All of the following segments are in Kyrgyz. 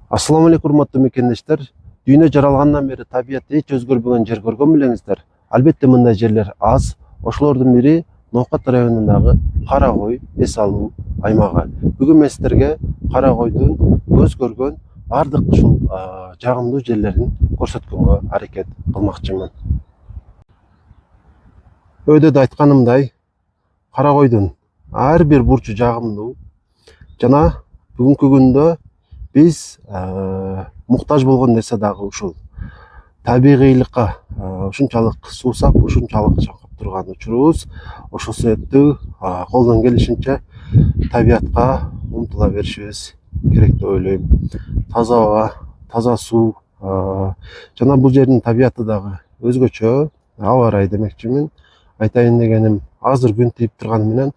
Assalamu алейкум, урматтуу мекендештер. Дүйнө жаралгандан бери табиятты эч өзгөрбөгөн жер көргөн белеңиздер. Албетте мындай жерлер аз. Ошолордун бири Ноокат районундагы Кара Кой эс алуу аймагы. Бүгүн мен сиздерге Кара Койдун көз көргөн бардык ушул жагымдуу жерлерин көрсөткөнгө аракет кылмакчымын. Өйдөдө айтканымдай, Кара Койдун ар бир бурчу жагымдуу жана бүгүнкү күндө биз муктаж болгон нерсе дагы ушул. Табигыйлыкка ушунчалык суусап, ушунчалык чаңкып турган учурубуз. Ошол себептүү колдон келишинче табиятка умтула беришибиз керек деп ойлойм. Таза аба, таза суу жана бул жердин табияты дагы өзгөчө. Аба ырайы демекчимин. Айтайын дегеним, азыр күн тийип турганы менен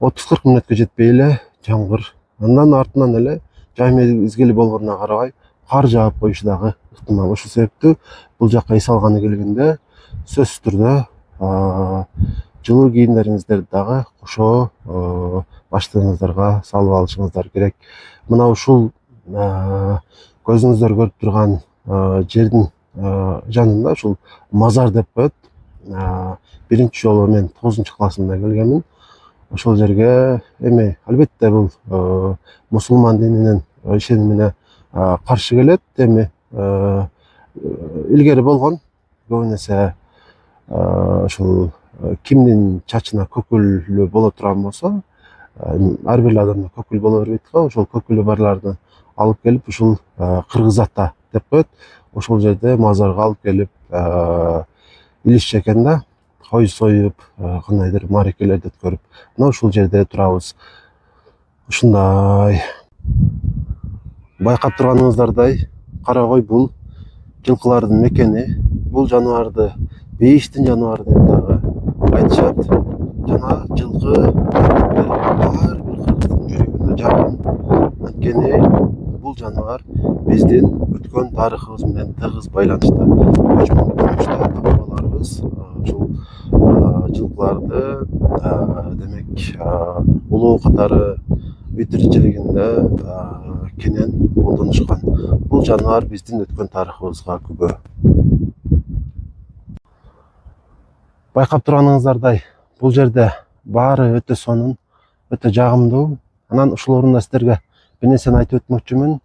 30-40 мүнөткө жетпей эле жамгыр, андан артынан эле жай мезгили болгоnuна карабай кар жаап коюшу дагы ыктымал. Ошол себептүү бул жакка эс алганы келгенде сөзсүз түрдө жылуу кийимдериңиздерди дагы кошо баштыгыңыздарга салып алышыңыздар керек. Мына ушул көзүңүздөр көрүп турган жердин жанында ушул мазар деп коет. Биринчи жолу мен 9-классымда келгенмин. Ошол жерге эми албетте бул мусулман дининин ишенимине каршы келет. Эми илгери болгон көбүн эсе ушул кимдин чачына көкүлү боло турган болсо, ар бир адамда көкүл боло бербейт го. Ошол көкүлү барларды алып келип ушул Кыргыз ата деп коет. Ошол жерде мазарга алып келип илишчү экен да. Кой союп, кандайдыр маарекелерди өткөрүп, мына ушул жерде турабыз. Ушундай. Байкап турганыңыздардай, Кара Кой бул жылкылардын мекени. Бул жаныбарды бейиштин жаныбары деп дагы айтышат. Жана жылкы ар бир кыргыздын жүрөгүнө жакын. Анткени бул жаныбар биздин өткөн тарыхыбыз менен тыгыз байланышта. Бабаларыбыз ушул жылкыларды демек улуу катары үй тиричилигинде кенен колдонушкан. Бул жаныбар биздин өткөн тарыхыбызга күбө. Байкап турганыңыздардай, бул жерде баары өтө сонун, өтө жагымдуу. Анан ушул орунда сиздерге бир нерсени айтып өтмөкчүмүн.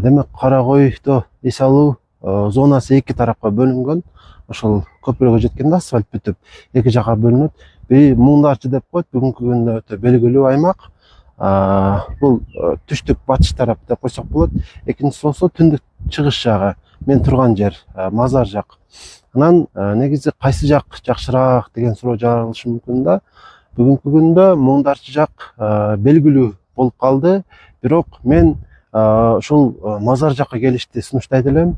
Демек Кара Койдо эс алуу зонасы эки тарапка бөлүнгөн. Ошол көпүрөгө жеткенде асфальт бүтүп эки жакка бөлүнөт. Бири Муңдарчы деп коет, бүгүнкү күндө өтө белгилүү аймак. Бул түштүк батыш тарап деп койсок болот. Экинчиси болсо түндүк чыгыш жагы, мен турган жер, мазар жак. Анан негизи кайсы жак жакшыраак деген суроо жаралышы мүмкүн да. Бүгүнкү күндө Муңдарчы жак белгилүү болуп калды. Бирок мен ушул мазар жакка келишти сунуштайт элем.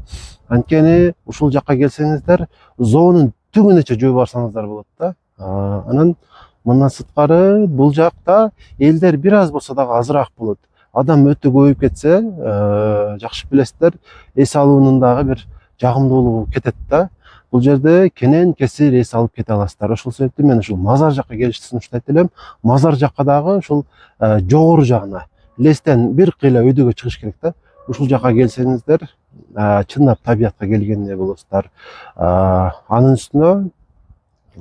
Анткени ушул жакка келсеңиздер, зоонун түбүнөчө жөө барсаңыздар болот да. Анан мындан сырткары бул жакта элдер бир аз болсо дагы азыраак болот. Адам өтө көбөйүп кетсе, жакшы билесиздер, эс алуунун дагы бир жагымдуулугу кетет да. Бул жерде кенен кесир эс алып кете аласыздар. Ошол себептүү мен ушул мазар жакка келишти сунуштайт элем. Мазар жакка дагы ушул жогору жагына лестен бир кыйла өйдөгө чыгыш керек да. Ушул жакка келсеңиздер, чындап табиятка келгендей болосуздар. Анын үстүнө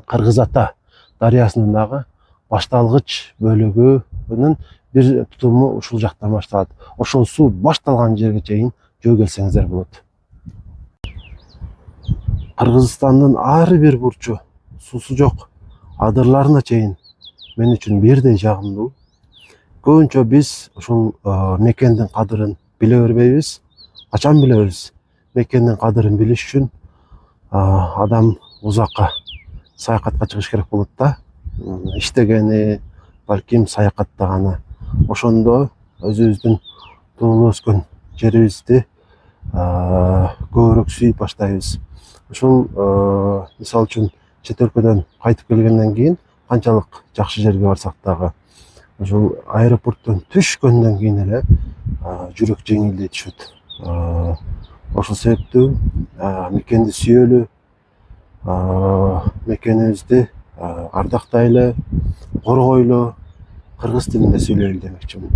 Кыргыз ата дарыясынын дагы башталгыч бөлүгүнүн бир тутуму ушул жактан башталат. Ошол суу башталган жерге чейин жөө келсеңиздер болот. Кыргызстандын ар бир бурчу, суусу жок адырларына чейин мен үчүн бирдей жагымдуу. Көбүнчө биз ушул мекендин кадырын биле бербейбиз. Качан билебиз? Мекендин кадырын билиш үчүн адам узакка саякатка чыгыш керек болот да. Иштегени, балким саякаттаганы. Ошондо өзүбүздүн туулуп өскөн жерибизди көбүрөөк сүйүп баштайбыз. Ушул мисалы үчүн чет өлкөдөн кайтып келгенден кийин канчалык жакшы жерге барсак дагы ушул аэропорттон түшкөндөн кийин эле жүрөк жеңилдей түшөт. Ошол себептүү мекенди сүйөлү, мекенибизди ардактайлы, коргойлу, кыргыз тилинде сүйлөйлү демекчимин.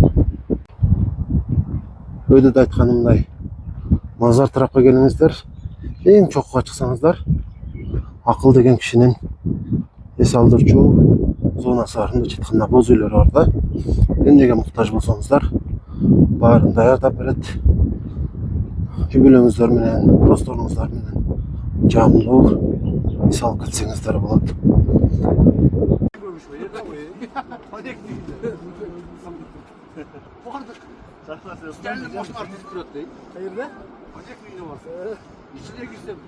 Öyle de aytkanımday mазар tarafqa kelingizler. Eng çoqqa çıksаңыздар. Akıl деген kişinin es aldırчу zonасы бар. Мында четкында боз үйлөр бар да. Эмнеге муктаж болсоңуздар, баарын даярдап берет. Үй бүлөңүздөр менен, досторуңуздар менен жамдуу эс алып кетсеңиздер болот. Sterling boş artist pilot değil. Hayırda? Acayip bir var. İçine girsem.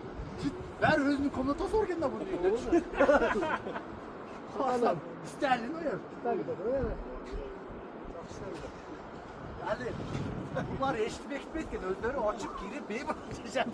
Ver özünü komuta sor kendine bunu diyor. Hasan. Sterling o ya. Yani bunlar eşitmek etmezken özleri açıp girip beyi bakacağım.